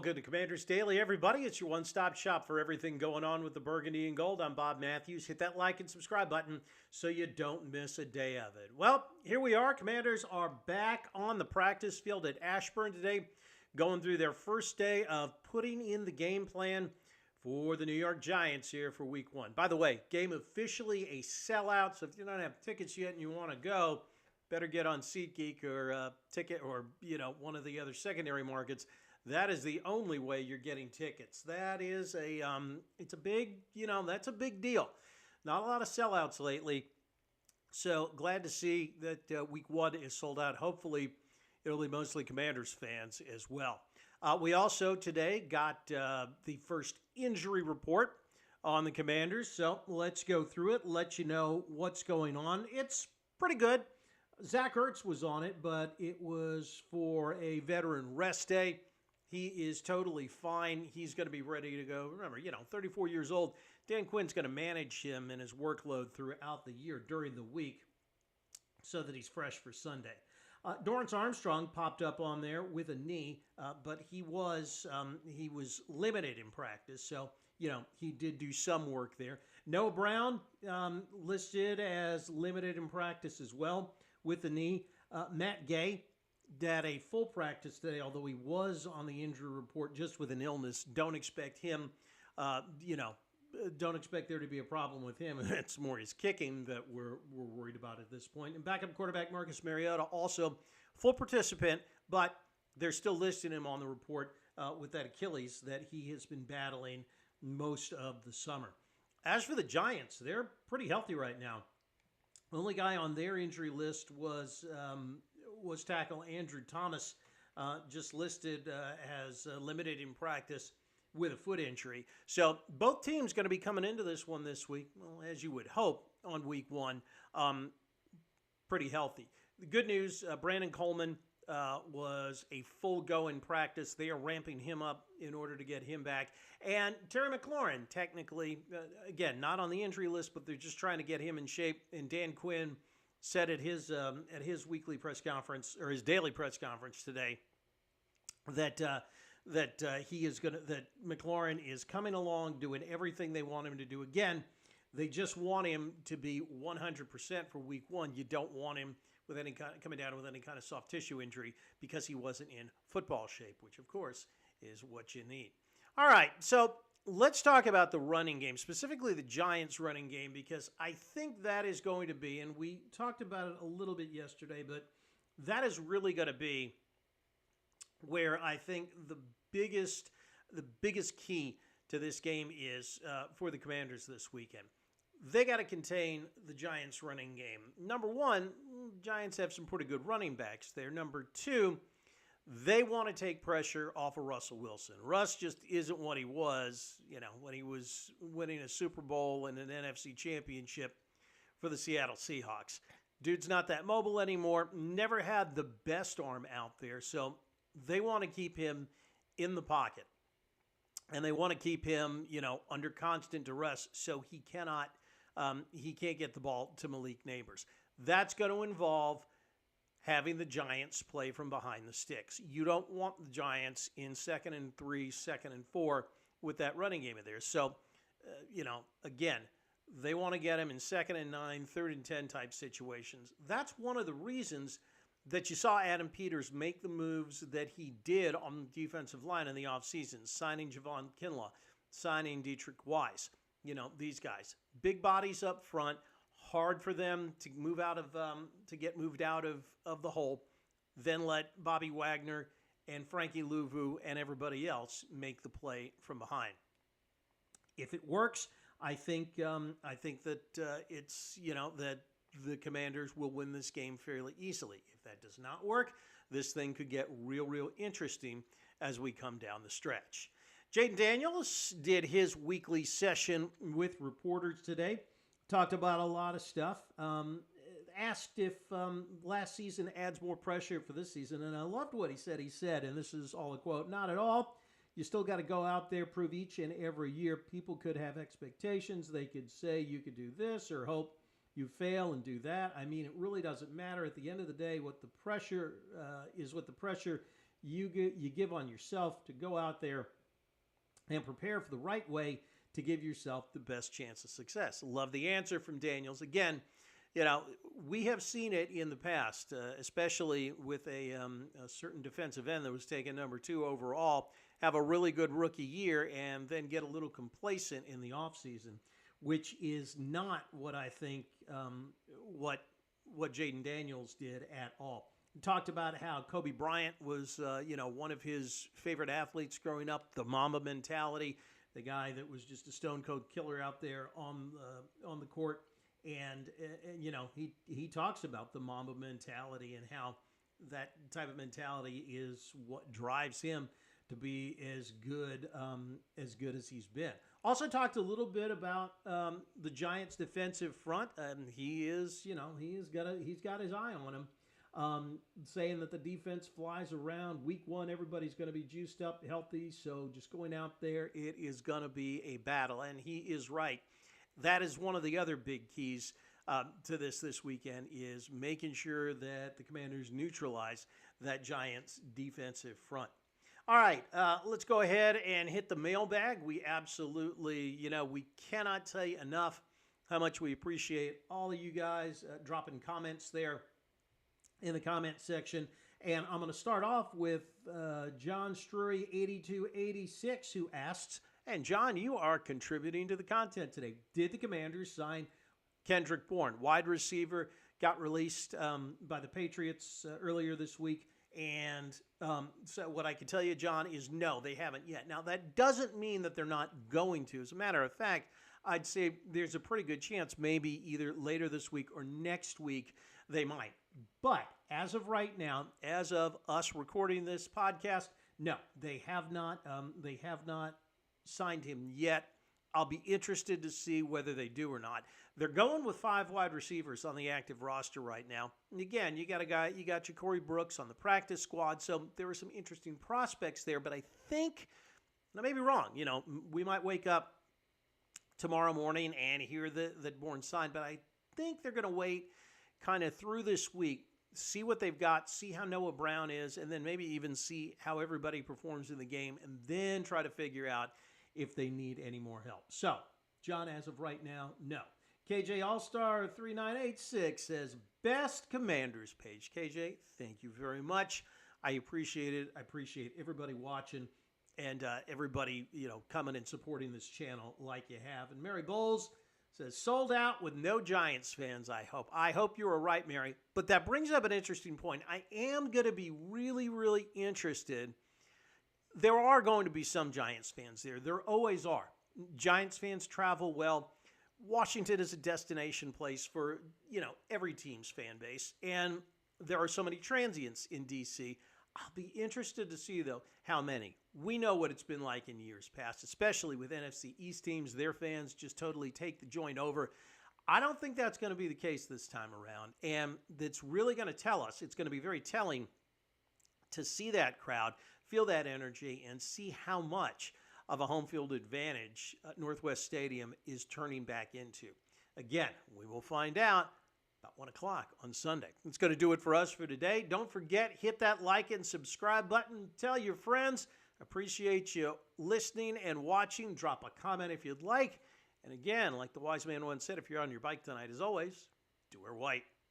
Welcome to Commanders Daily, everybody. It's your one-stop shop for everything going on with the Burgundy and Gold. I'm Bob Matthews. Hit that like and subscribe button so you don't miss a day of it. Well, here we are. Commanders are back on the practice field at Ashburn today, going through their first day of putting in the game plan for the New York Giants here for Week 1. By the way, game officially a sellout, so if you don't have tickets yet and you want to go, better get on SeatGeek or Ticket or one of the other secondary markets. That is the only way you're getting tickets. That is it's a big, that's a big deal. Not a lot of sellouts lately. So glad to see that Week 1 is sold out. Hopefully it'll be mostly Commanders fans as well. We also today got the first injury report on the Commanders. So let's go through it, let you know what's going on. It's pretty good. Zach Ertz was on it, but it was for a veteran rest day. He is totally fine. He's going to be ready to go. Remember, 34 years old. Dan Quinn's going to manage him and his workload throughout the year during the week so that he's fresh for Sunday. Dorrance Armstrong popped up on there with a knee, but he was limited in practice. So, he did do some work there. Noah Brown listed as limited in practice as well with the knee. Matt Gay had a full practice today, although he was on the injury report just with an illness. Don't expect him, don't expect there to be a problem with him. It's more his kicking that we're worried about at this point. And backup quarterback Marcus Mariota, also full participant, but they're still listing him on the report with that Achilles that he has been battling most of the summer. As for the Giants, they're pretty healthy right now. The only guy on their injury list was tackle Andrew Thomas, just listed as limited in practice with a foot injury. So both teams going to be coming into this one this week, well, as you would hope, on Week 1, pretty healthy. The good news, Brandon Coleman was a full go in practice. They are ramping him up in order to get him back. And Terry McLaurin, technically, again, not on the injury list, but they're just trying to get him in shape. And Dan Quinn said at his weekly press conference, or his daily press conference today, that McLaurin is coming along, doing everything they want him to do. Again, they just want him to be 100% for Week 1. You don't want him with coming down with any kind of soft tissue injury because he wasn't in football shape, which of course is what you need. All right, so let's talk about the running game, specifically the Giants running game, because I think that is going to be, and we talked about it a little bit yesterday, but that is really going to be where I think the biggest key to this game is for the Commanders this weekend. They got to contain the Giants' running game. Number one, Giants have some pretty good running backs there. Number two, they want to take pressure off of Russell Wilson. Russ just isn't what he was, when he was winning a Super Bowl and an NFC championship for the Seattle Seahawks. Dude's not that mobile anymore. Never had the best arm out there. So they want to keep him in the pocket. And they want to keep him, under constant duress so he can't get the ball to Malik Neighbors. That's going to involve having the Giants play from behind the sticks. You don't want the Giants in 2nd and 3, 2nd and 4 with that running game in there. So, again, they want to get him in 2nd and 9, 3rd and 10 type situations. That's one of the reasons that you saw Adam Peters make the moves that he did on the defensive line in the offseason, signing Javon Kinlaw, signing Dietrich Weiss. These guys, big bodies up front, hard for them to get moved out of the hole, then let Bobby Wagner and Frankie Louvu and everybody else make the play from behind. If it works, I think that it's that the Commanders will win this game fairly easily. If that does not work, this thing could get real interesting as we come down the stretch. Jayden Daniels did his weekly session with reporters today. Talked about a lot of stuff. Asked if last season adds more pressure for this season, and I loved what he said. He said, and this is all a quote, "Not at all. You still got to go out there, prove each and every year. People could have expectations. They could say you could do this or hope you fail and do that. I mean, it really doesn't matter. At the end of the day, what the pressure is what the pressure you give on yourself to go out there and prepare for the right way to give yourself the best chance of success. Love the answer from Daniels. Again, we have seen it in the past, especially with a certain defensive end that was taken number 2 overall, have a really good rookie year and then get a little complacent in the offseason, which is not what I think what Jayden Daniels did at all. We talked about how Kobe Bryant was, one of his favorite athletes growing up, the Mamba mentality, the guy that was just a stone cold killer out there on the court. And he talks about the Mamba mentality and how that type of mentality is what drives him to be as good as he's been. Also talked a little bit about the Giants' defensive front. He's got his eye on him, saying that the defense flies around. Week 1, everybody's going to be juiced up, healthy. So just going out there, it is going to be a battle, and he is right. That is one of the other big keys to this weekend is making sure that the Commanders neutralize that Giants defensive front. All right, let's go ahead and hit the mailbag. We absolutely, we cannot tell you enough how much we appreciate all of you guys dropping comments there in the comment section. And I'm going to start off with John Strury 8286, who asks, and John, you are contributing to the content today. Did the Commanders sign Kendrick Bourne, wide receiver, got released by the Patriots earlier this week? And so what I can tell you, John, is no, they haven't yet. Now, that doesn't mean that they're not going to. As a matter of fact, I'd say there's a pretty good chance maybe either later this week or next week they might. But as of right now, as of us recording this podcast, no, they have not. They have not signed him yet. I'll be interested to see whether they do or not. They're going with 5 wide receivers on the active roster right now. And again, you got your Corey Brooks on the practice squad, so there are some interesting prospects there. But I think, and I may be wrong, we might wake up tomorrow morning and hear that Bourne signed, but I think they're going to wait kind of through this week, see what they've got, see how Noah Brown is, and then maybe even see how everybody performs in the game, and then try to figure out if they need any more help. So, John, as of right now, no. KJ All-Star 3986 says, best Commanders page. KJ, thank you very much. I appreciate it. I appreciate everybody watching and everybody, coming and supporting this channel like you have. And Mary Bowles says, sold out with no Giants fans, I hope. I hope you were right, Mary. But that brings up an interesting point. I am going to be really, really interested. There are going to be some Giants fans there. There always are. Giants fans travel well. Washington is a destination place for, every team's fan base. And there are so many transients in D.C. I'll be interested to see, though, how many. We know what it's been like in years past, especially with NFC East teams. Their fans just totally take the joint over. I don't think that's going to be the case this time around. And that's really going to tell us, it's going to be very telling to see that crowd, feel that energy, and see how much of a home field advantage Northwest Stadium is turning back into. Again, we will find out about 1 o'clock on Sunday. That's going to do it for us for today. Don't forget, hit that like and subscribe button. Tell your friends. Appreciate you listening and watching. Drop a comment if you'd like. And again, like the wise man once said, if you're on your bike tonight, as always, do wear white.